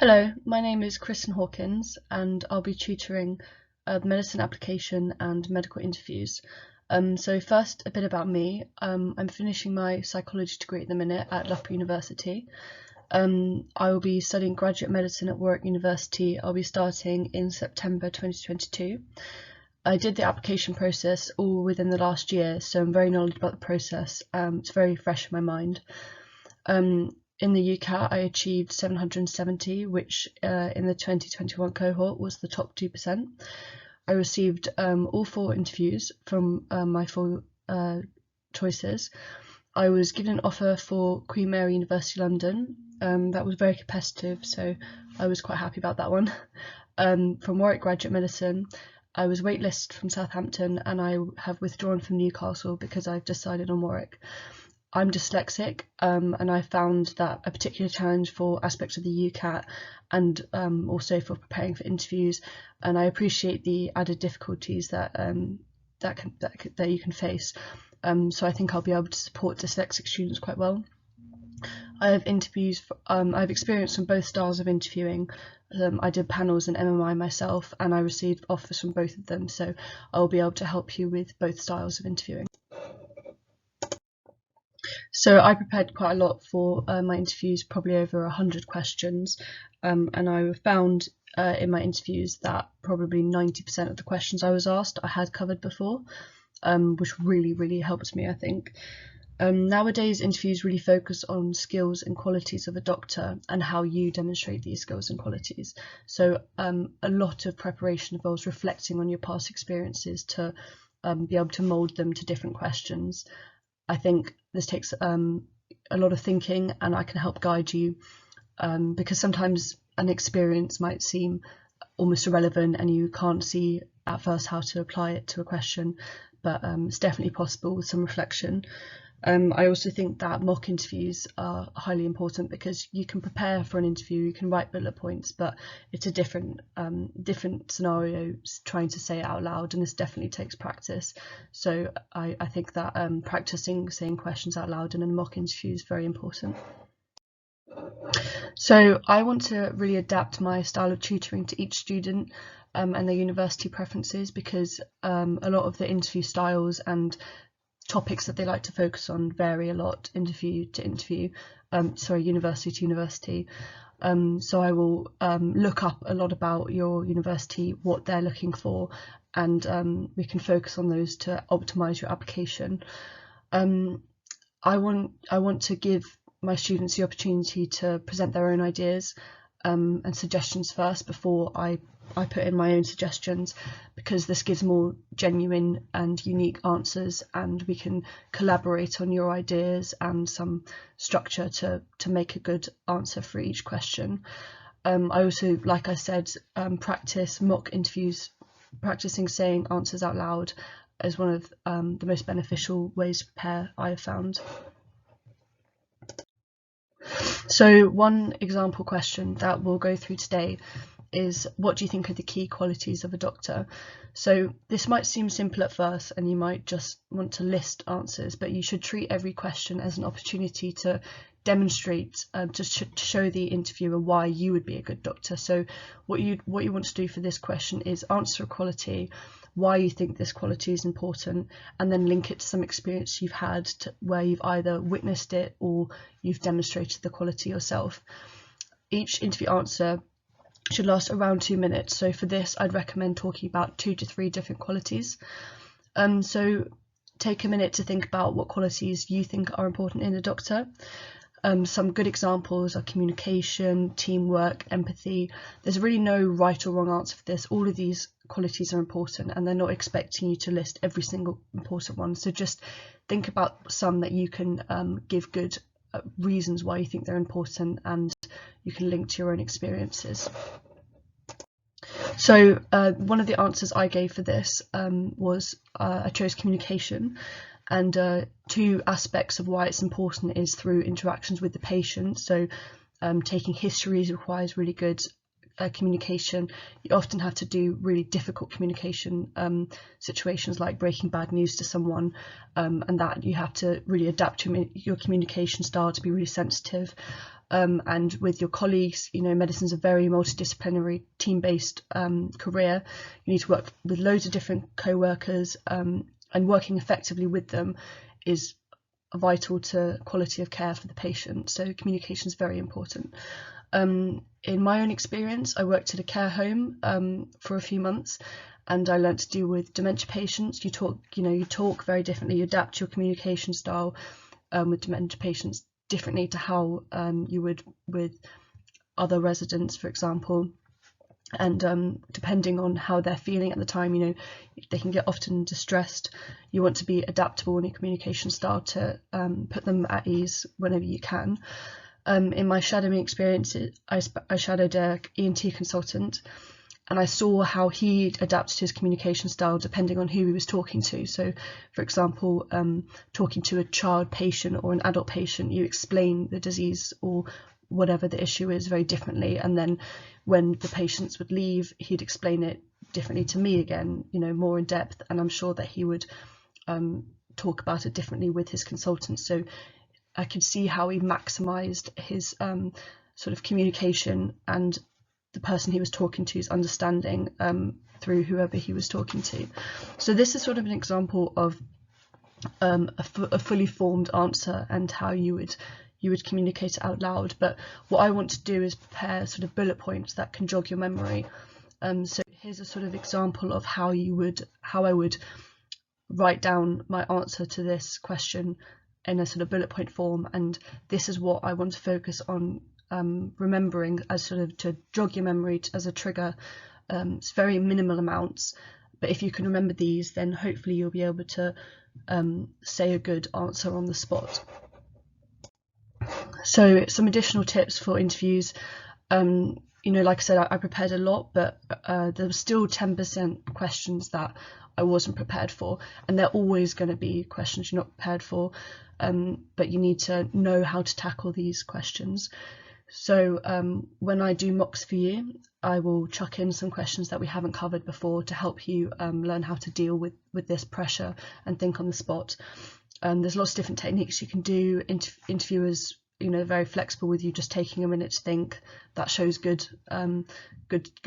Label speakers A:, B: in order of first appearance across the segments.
A: Hello, my name is Kristen Hawkins and I'll be tutoring medicine application and medical interviews. So first, a bit about me. I'm finishing my psychology degree at the minute at Loughborough University. I will be studying graduate medicine at Warwick University. I'll be starting in September 2022. I did the application process all within the last year, so I'm very knowledgeable about the process. It's very fresh in my mind. In the UCAT, I achieved 770, which in the 2021 cohort was the top 2%. I received all 4 interviews from my 4 choices. I was given an offer for Queen Mary University London. That was very competitive, so I was quite happy about that one. From Warwick Graduate Medicine, I was waitlisted from Southampton and I have withdrawn from Newcastle because I've decided on Warwick. I'm dyslexic and I found that a particular challenge for aspects of the UCAT and also for preparing for interviews, and I appreciate the added difficulties that you can face. So I think I'll be able to support dyslexic students quite well. I have I've experience from both styles of interviewing. I did panels and MMI myself and I received offers from both of them, so I'll be able to help you with both styles of interviewing. So I prepared quite a lot for my interviews, probably over 100 questions, and I found in my interviews that probably 90% of the questions I was asked I had covered before, which really helps me, I think. Nowadays, interviews really focus on skills and qualities of a doctor and how you demonstrate these skills and qualities. So a lot of preparation involves reflecting on your past experiences to be able to mould them to different questions. I think this takes a lot of thinking, and I can help guide you because sometimes an experience might seem almost irrelevant and you can't see at first how to apply it to a question, but it's definitely possible with some reflection. I also think that mock interviews are highly important because you can prepare for an interview, you can write bullet points, but it's a different scenario trying to say it out loud, and this definitely takes practice. So I think that practicing saying questions out loud in a mock interview is very important. So I want to really adapt my style of tutoring to each student and their university preferences, because a lot of the interview styles and topics that they like to focus on vary a lot interview to interview, university to university. So I will look up a lot about your university, what they're looking for, and we can focus on those to optimize your application. I want to give my students the opportunity to present their own ideas and suggestions first before I put in my own suggestions, because this gives more genuine and unique answers, and we can collaborate on your ideas and some structure to make a good answer for each question. I also, like I said, practice mock interviews. Practicing saying answers out loud is one of the most beneficial ways to prepare, I have found. So one example question that we'll go through today is, what do you think are the key qualities of a doctor? So this might seem simple at first and you might just want to list answers, but you should treat every question as an opportunity to demonstrate, to show the interviewer why you would be a good doctor. So what you want to do for this question is answer a quality, why you think this quality is important, and then link it to some experience you've had where you've either witnessed it or you've demonstrated the quality yourself. Each interview answer should last around 2 minutes. So for this, I'd recommend talking about 2 to 3 different qualities. So take a minute to think about what qualities you think are important in a doctor. Some good examples are communication, teamwork, empathy. There's really no right or wrong answer for this. All of these qualities are important and they're not expecting you to list every single important one. So just think about some that you can give good reasons why you think they're important, and you can link to your own experiences. So one of the answers I gave for this was I chose communication, and 2 aspects of why it's important is through interactions with the patient. So taking histories requires really good communication. You often have to do really difficult communication situations like breaking bad news to someone, and that you have to really adapt your communication style to be really sensitive. and with your colleagues. You know, medicine's a very multidisciplinary, team-based career. You need to work with loads of different co-workers, and working effectively with them is vital to quality of care for the patient. So communication is very important. In my own experience, I worked at a care home for a few months, and I learned to deal with dementia patients. You talk very differently. You adapt your communication style with dementia patients differently to how you would with other residents, for example. And depending on how they're feeling at the time, you know, they can get often distressed. You want to be adaptable in your communication style to put them at ease whenever you can. In my shadowing experience, I shadowed a ENT consultant, and I saw how he adapted his communication style depending on who he was talking to. So, for example, talking to a child patient or an adult patient, you explain the disease or whatever the issue is very differently, and then when the patients would leave, he'd explain it differently to me again, you know, more in depth, and I'm sure that he would talk about it differently with his consultants. So I could see how he maximized his sort of communication and the person he was talking to's understanding through whoever he was talking to. So this is sort of an example of a fully formed answer and how you would communicate it out loud. But what I want to do is prepare sort of bullet points that can jog your memory. So here's a sort of example of how I would write down my answer to this question in a sort of bullet point form, and this is what I want to focus on remembering as sort of to jog your memory as a trigger. It's very minimal amounts, but if you can remember these, then hopefully you'll be able to say a good answer on the spot. So some additional tips for interviews. You know, like I said, I prepared a lot, but there was still 10% questions that I wasn't prepared for, and they're always going to be questions you're not prepared for, but you need to know how to tackle these questions. So when I do mocks for you, I will chuck in some questions that we haven't covered before to help you learn how to deal with this pressure and think on the spot. There's lots of different techniques you can do. Interviewers, you know, very flexible with you just taking a minute to think. That shows good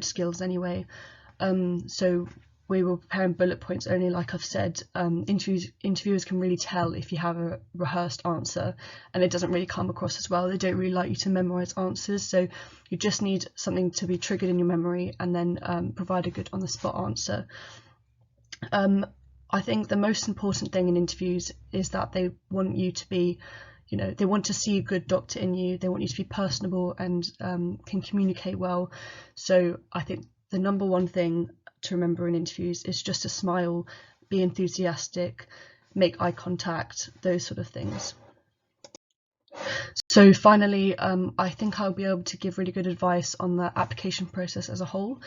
A: skills anyway. So we were preparing bullet points only, like I've said. Interviewers can really tell if you have a rehearsed answer and it doesn't really come across as well. They don't really like you to memorize answers, so you just need something to be triggered in your memory and then provide a good on the spot answer. I think the most important thing in interviews is that they want you to be, you know, they want to see a good doctor in you. They want you to be personable and can communicate well. So I think the number one thing to remember in interviews is just to smile, be enthusiastic, make eye contact, those sort of things. So finally, I think I'll be able to give really good advice on the application process as a whole.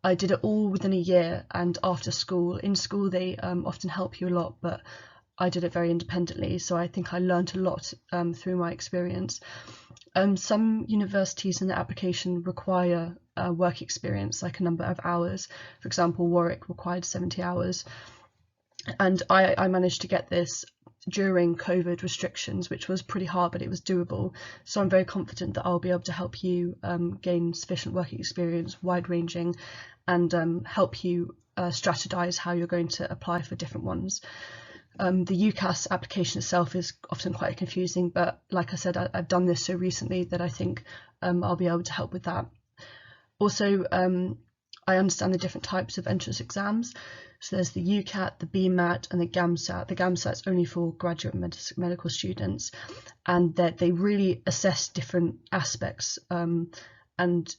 A: I did it all within a year and after school. In school they often help you a lot, but I did it very independently, so I think I learned a lot through my experience. Some universities in the application require work experience, like a number of hours. For example, Warwick required 70 hours, and I managed to get this during COVID restrictions, which was pretty hard, but it was doable. So I'm very confident that I'll be able to help you gain sufficient work experience, wide-ranging, and help you strategize how you're going to apply for different ones. The UCAS application itself is often quite confusing, but like I said, I've done this so recently that I think I'll be able to help with that. Also, I understand the different types of entrance exams. So there's the UCAT, the BMAT, and the GAMSAT. The GAMSAT's only for graduate medical students, and that they really assess different aspects, and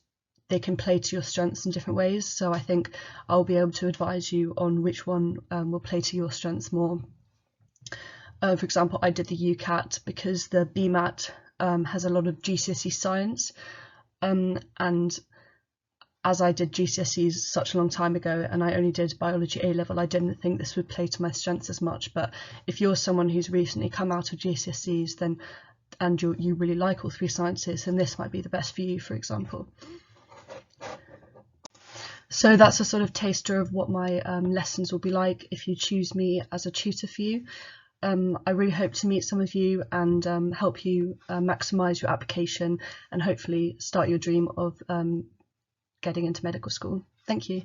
A: they can play to your strengths in different ways. So I think I'll be able to advise you on which one will play to your strengths more. For example, I did the UCAT because the BMAT has a lot of GCSE science, and as I did GCSEs such a long time ago and I only did biology A-level, I didn't think this would play to my strengths as much. But if you're someone who's recently come out of GCSEs then and you really like all three sciences, then this might be the best for you, for example. So that's a sort of taster of what my lessons will be like if you choose me as a tutor for you. I really hope to meet some of you and help you maximise your application and hopefully start your dream of getting into medical school. Thank you.